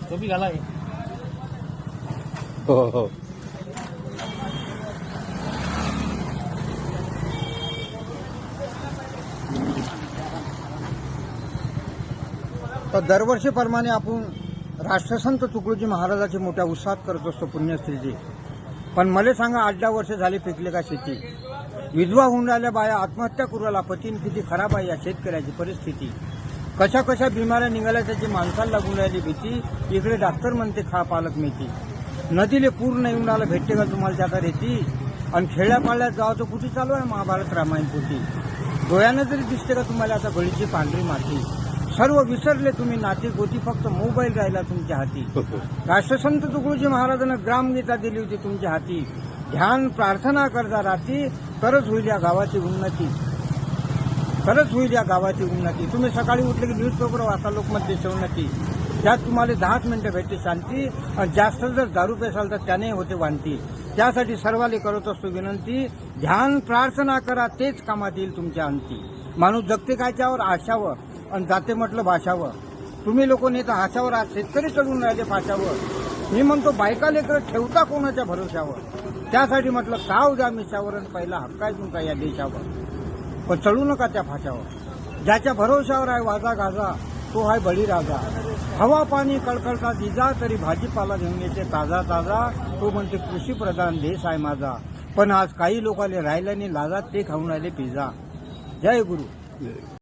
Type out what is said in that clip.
टोपी घाला आहे. हो हो. तर दरवर्षीप्रमाणे आपण राष्ट्रसंत तुकडोजी महाराजाची मोठ्या उत्साहात करत असतो पुण्यस्त्रीची. पण मला सांगा 8-10 वर्ष झाली पिकले का शेती? विधवा होऊन राहिल्या बाया, आत्महत्या करू राहिला पतीन. किती खराब आहे या शेतकऱ्याची परिस्थिती. कशा कशा बिमाऱ्या निघाल्या त्याची माणसाला लागून राहिली भीती. इकडे डॉक्टर म्हणते खा पालक मेथी. नदीले पूर नाही येऊन राहिला, भेटते का तुम्हाला त्याचा रेती? आणि खेड्या पाळ्यात गावाचं कुठे चालू आहे महाभारत रामायण पोटी. डोळ्यानं तरी दिसते का तुम्हाला आता गळीची पांढरी माती? सर्व विसरले तुम्ही नाती गोती, फक्त मोबाईल राहिला तुमच्या हाती. राष्ट्रसंत तुकडोजी महाराजांना ग्रामगीता दिली होती तुमच्या हाती. ध्यान प्रार्थना करता रात्री, तरच होईल या गावाची उन्नती. तरच होईल या गावाची उन्नती. तुम्ही सकाळी उठले की न्यूजपेपर वाचा, लोकमत देशोन्नती. त्यात तुम्हाला 10 मिनिटं भेटते शांती. आणि जास्त जर दारू पेसाल तर त्याने होते वांती. त्यासाठी सर्वाले करत असतो विनंती, ध्यान प्रार्थना करा, तेच कामात येईल तुमच्या अंती. माणूस जगते कायच्यावर? आशावर. आणि जाते म्हटलं भाषावर. तुम्ही लोक नेता हाशावर, आज शेतकरी चढून राहिले फाशावर. मी म्हणतो बायका लेकर ठेवता कोणाच्या भरोशावर? त्यासाठी म्हटलं साव द्या मिशावर, आणि पहिला हक्क आहे तुमचा या देशावर. पण चढू नका त्या फाशावर. ज्याच्या भरोशावर आहे वाजा गाजा, तो आहे बळीराजा. हवा पाणी कळकळता दिजा, तरी भाजीपाला घेऊन येते ताजा ताजा. तो म्हणते कृषीप्रधान देश आहे माझा. पण आज काही लोकांनी राहिल्याने लाजात ते खाऊन राहिले पिझ्झा. जय गुरु.